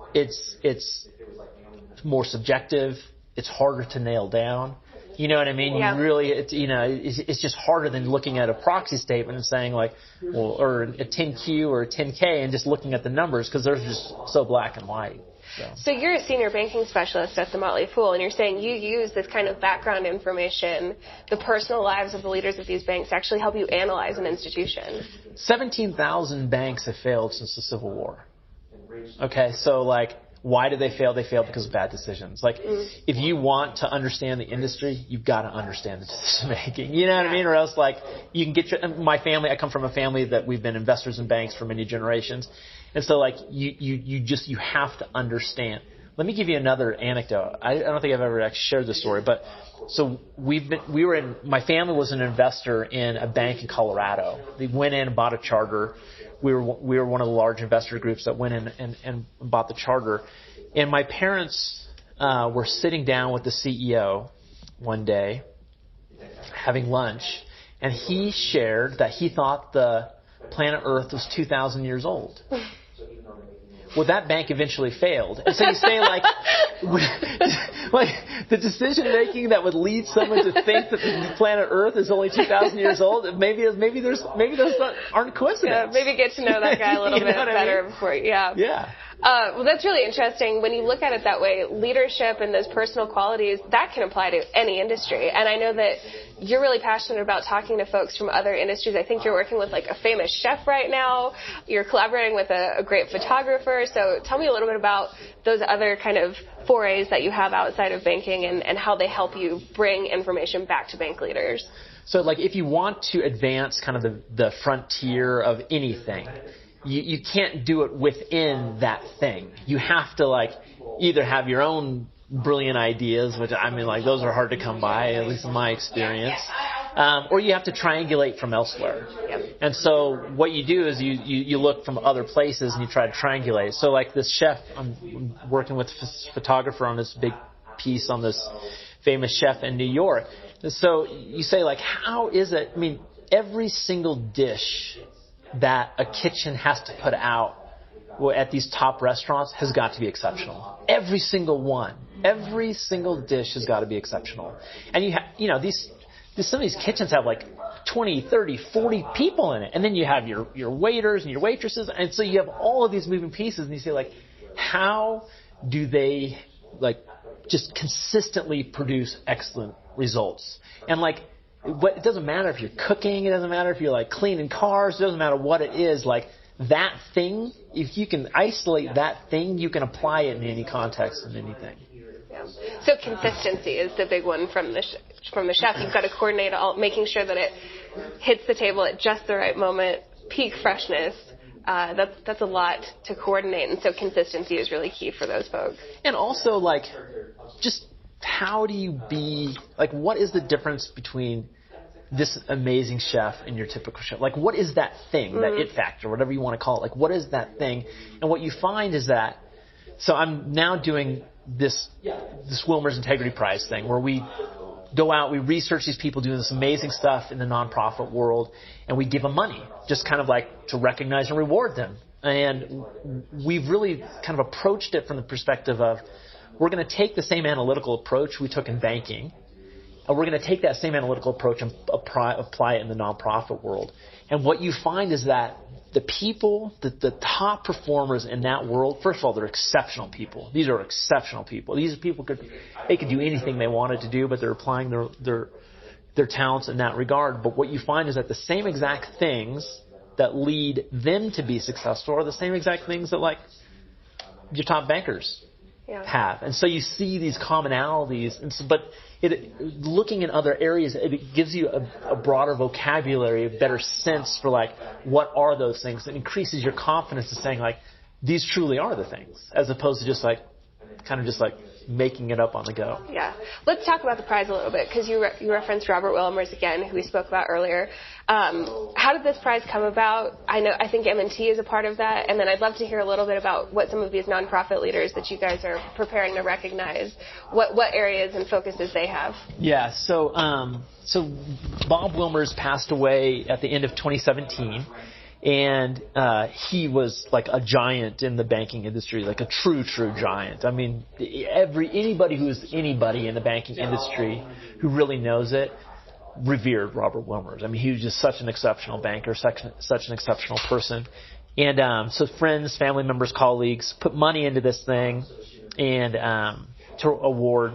more subjective. It's harder to nail down. You know what I mean? Yeah. It's just harder than looking at a proxy statement and saying, like, well, or a 10Q or a 10K and just looking at the numbers, because they're just so black and white. So you're a senior banking specialist at the Motley Fool, and you're saying you use this kind of background information, the personal lives of the leaders of these banks, to actually help you analyze an institution. 17,000 banks have failed since the Civil War. Okay, so, like, why did they fail? They failed because of bad decisions. Like, if you want to understand the industry, you've got to understand the decision making. You know what I mean? Or else, like, you can get my family. I come from a family that we've been investors in banks for many generations, and so, like, you have to understand. Let me give you another anecdote. I don't think I've ever actually shared this story, but so my family was an investor in a bank in Colorado. They went in and bought a charter. We were one of the large investor groups that went in and bought the charter. And my parents were sitting down with the CEO one day, having lunch, and he shared that he thought the planet Earth was 2,000 years old. Well, that bank eventually failed. And so you say, like the decision making that would lead someone to think that the planet Earth is only 2,000 years old, maybe those aren't coincidences. Yeah, maybe get to know that guy a little bit better before. Yeah. Yeah. Well, that's really interesting. When you look at it that way, leadership and those personal qualities, that can apply to any industry. And I know that you're really passionate about talking to folks from other industries. I think you're working with like a famous chef right now. You're collaborating with a great photographer. So tell me a little bit about those other kind of forays that you have outside of banking and how they help you bring information back to bank leaders. So like if you want to advance kind of the frontier of anything, you can't do it within that thing. You have to like either have your own brilliant ideas, which I mean like those are hard to come by, at least in my experience, or you have to triangulate from elsewhere. And so what you do is you look from other places and you try to triangulate. So like this chef, I'm working with a photographer on this big piece on this famous chef in New York. So you say like, how is it? I mean, every single dish that a kitchen has to put out at these top restaurants has got to be exceptional. Every single one. Every single dish has got to be exceptional. And some of these kitchens have like 20, 30, 40 people in it. And then you have your waiters and your waitresses. And so you have all of these moving pieces. And you say like, how do they like just consistently produce excellent results? And like, it doesn't matter if you're cooking, it doesn't matter if you're like cleaning cars, it doesn't matter what it is, like that thing, if you can isolate that thing, you can apply it in any context and anything. Yeah. So consistency is the big one from the chef. You've got to coordinate making sure that it hits the table at just the right moment, peak freshness. That's a lot to coordinate, and so consistency is really key for those folks. And also like just how do you be like what is the difference between this amazing chef and your typical chef? Like, what is that thing, that it factor, whatever you want to call it? Like, what is that thing? And what you find is that, so I'm now doing this Wilmers Integrity Prize thing where we go out, we research these people doing this amazing stuff in the nonprofit world, and we give them money, just kind of like to recognize and reward them. And we've really kind of approached it from the perspective of, we're going to take the same analytical approach we took in banking, and we're going to take that same analytical approach and apply it in the nonprofit world. And what you find is that the people, the top performers in that world, first of all, they're exceptional people. These are exceptional people. These people could do anything they wanted to do, but they're applying their talents in that regard. But what you find is that the same exact things that lead them to be successful are the same exact things that like your top bankers have. And so you see these commonalities, but looking in other areas, it gives you a broader vocabulary, a better sense for like what are those things. It increases your confidence in saying like these truly are the things, as opposed to just like kind of just like making it up on the go. Yeah. Let's talk about the prize a little bit, because you referenced Robert Wilmers again, who we spoke about earlier. How did this prize come about? I think M&T is a part of that, and then I'd love to hear a little bit about what some of these nonprofit leaders that you guys are preparing to recognize, what areas and focuses they have. Yeah. So Bob Wilmers passed away at the end of 2017. And he was like a giant in the banking industry, like a true giant. I mean, anybody who's anybody in the banking industry who really knows it revered Robert Wilmers. I mean, he was just such an exceptional banker, such an exceptional person. And so friends, family members, colleagues put money into this thing and to award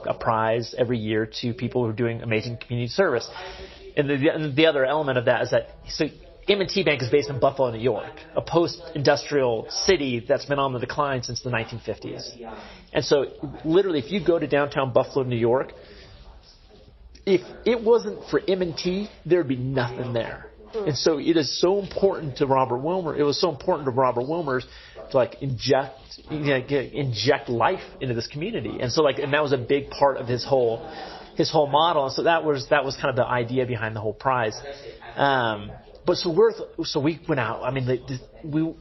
a prize every year to people who are doing amazing community service. And the other element of that is that M&T Bank is based in Buffalo, New York, a post-industrial city that's been on the decline since the 1950s. And so literally, if you go to downtown Buffalo, New York, if it wasn't for M&T, there would be nothing there. And so it is so important to Robert Wilmers. It was so important to Robert Wilmers to like inject life into this community. And so and that was a big part of his whole model. And so that was kind of the idea behind the whole prize. But so we went out. I mean, we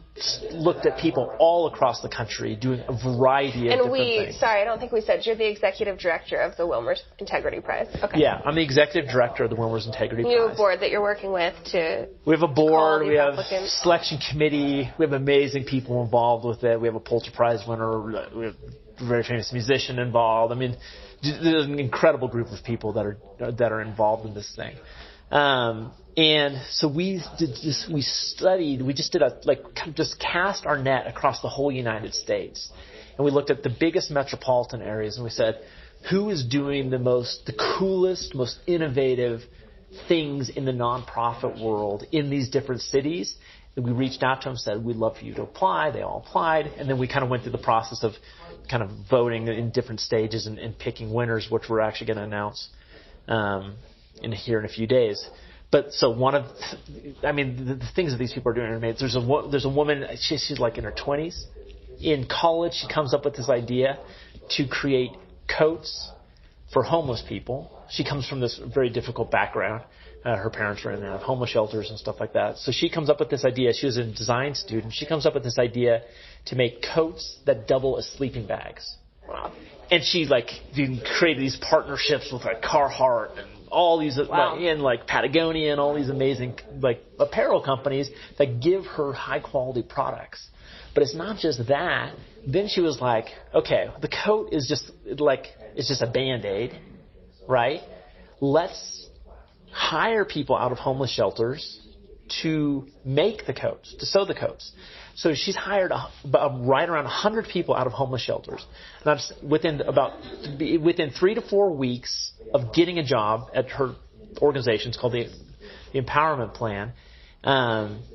looked at people all across the country doing a variety of different things. Sorry, I don't think we said you're the executive director of the Wilmers Integrity Prize. Okay. Yeah, I'm the executive director of the Wilmers Integrity Prize. You have a board that you're working with to. We have a board. We have applicants. selection committee. We have amazing people involved with it. We have a Pulitzer Prize winner. We have a very famous musician involved. I mean, there's an incredible group of people that are involved in this thing. And so we just cast our net across the whole United States. And we looked at the biggest metropolitan areas and we said, who is doing the coolest, most innovative things in the nonprofit world in these different cities? And we reached out to them and said, we'd love for you to apply. They all applied. And then we kind of went through the process of kind of voting in different stages and picking winners, which we're actually going to announce in a few days. But so the things that these people are doing are amazing. There's a woman, she's like in her 20s. In college, she comes up with this idea to create coats for homeless people. She comes from this very difficult background. Her parents are in and out of homeless shelters and stuff like that. So she comes up with this idea. She was a design student. She comes up with this idea to make coats that double as sleeping bags. Wow. And she created these partnerships with Carhartt and all these and Patagonia and all these amazing apparel companies that give her high quality products. But it's not just that. Then she was like, okay, the coat is just a Band-Aid, right? Let's hire people out of homeless shelters to make the coats, to sew the coats. So she's hired right around 100 people out of homeless shelters. And within 3 to 4 weeks of getting a job at her organization, it's called the Empowerment Plan,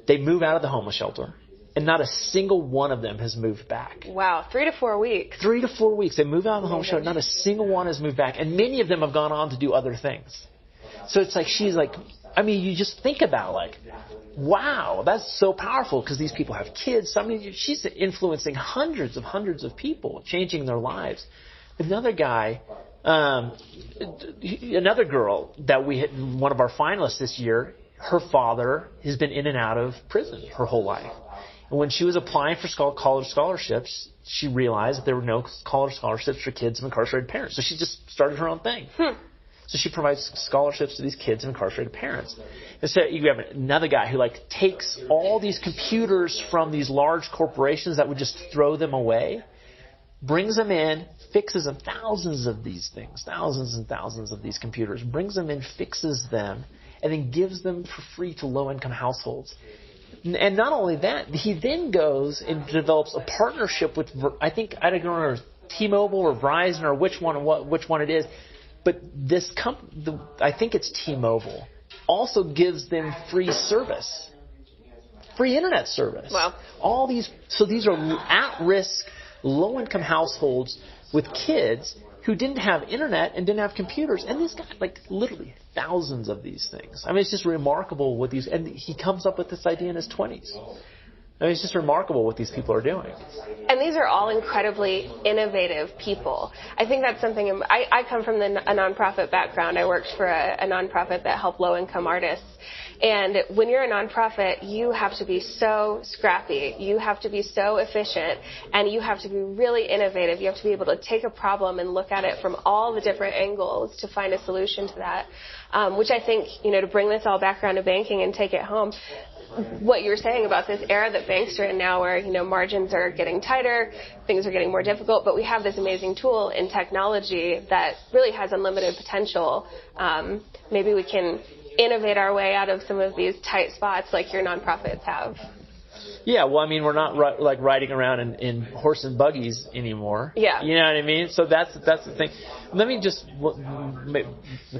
they move out of the homeless shelter. And not a single one of them has moved back. Wow, 3 to 4 weeks. 3 to 4 weeks. They move out of the homeless shelter. Not a single one has moved back. And many of them have gone on to do other things. So it's you just think about wow, that's so powerful because these people have kids. She's influencing hundreds of people, changing their lives. Another guy, another girl that we had, one of our finalists this year, her father has been in and out of prison her whole life. And when she was applying for college scholarships, she realized that there were no college scholarships for kids of incarcerated parents. So she just started her own thing. So she provides scholarships to these kids of incarcerated parents. And so you have another guy who takes all these computers from these large corporations that would just throw them away, brings them in, fixes them, thousands of these things, thousands and thousands of these computers, brings them in, fixes them, and then gives them for free to low-income households. And not only that, he then goes and develops a partnership with, I don't remember, T-Mobile or Verizon or which one it is. But this I think it's T-Mobile, also gives them free service, free internet service. Wow. These are at-risk, low-income households with kids who didn't have internet and didn't have computers. And this guy, literally thousands of these things. I mean, it's just remarkable and he comes up with this idea in his 20s. I mean, it's just remarkable what these people are doing. And these are all incredibly innovative people. I think that's something. I come from a nonprofit background. I worked for a nonprofit that helped low-income artists. And when you're a nonprofit, you have to be so scrappy. You have to be so efficient. And you have to be really innovative. You have to be able to take a problem and look at it from all the different angles to find a solution to that, which I think, to bring this all back around to banking and take it home, what you were saying about this era that banks are in now where, margins are getting tighter, things are getting more difficult, but we have this amazing tool in technology that really has unlimited potential. Maybe we can innovate our way out of some of these tight spots like your nonprofits have. Yeah, well, I mean, we're not riding around in horse and buggies anymore. Yeah. You know what I mean? So that's the thing. Let me just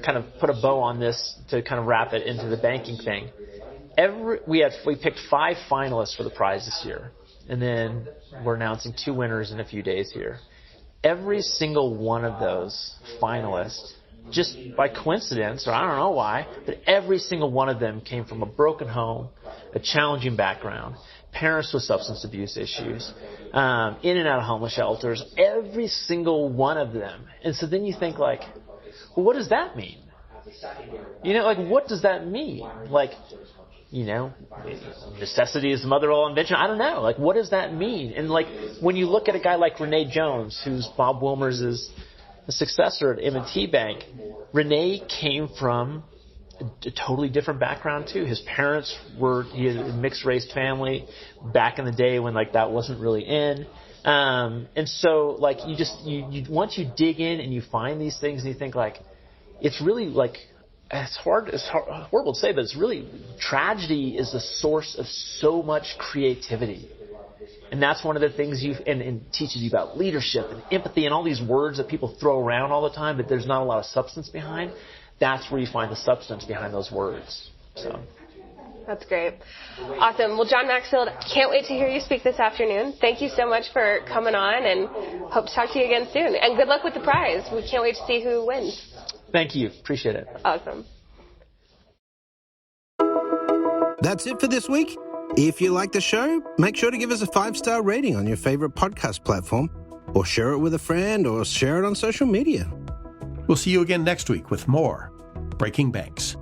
kind of put a bow on this to kind of wrap it into the banking thing. We picked 5 finalists for the prize this year, and then we're announcing 2 winners in a few days here. Every single one of those finalists, just by coincidence, or I don't know why, but every single one of them came from a broken home, a challenging background, parents with substance abuse issues, in and out of homeless shelters, every single one of them. And so then you think well, what does that mean? What does that mean? necessity is the mother of all invention. I don't know. Like, what does that mean? And like, when you look at a guy like Renee Jones, who's Bob Wilmers' the successor at M&T Bank, Renee came from a totally different background too. His parents he had a mixed race family back in the day when like that wasn't really in. And so like you once you dig in and you find these things and you think like, it's really like, it's horrible to say, but it's really, tragedy is the source of so much creativity. And that's one of the things and teaches you about leadership and empathy and all these words that people throw around all the time, but there's not a lot of substance behind. That's where you find the substance behind those words. So. That's great. Awesome. Well, John Maxfield, can't wait to hear you speak this afternoon. Thank you so much for coming on, and hope to talk to you again soon. And good luck with the prize. We can't wait to see who wins. Thank you. Appreciate it. Awesome. That's it for this week. If you like the show, make sure to give us a 5-star rating on your favorite podcast platform, or share it with a friend, or share it on social media. We'll see you again next week with more Breaking Banks.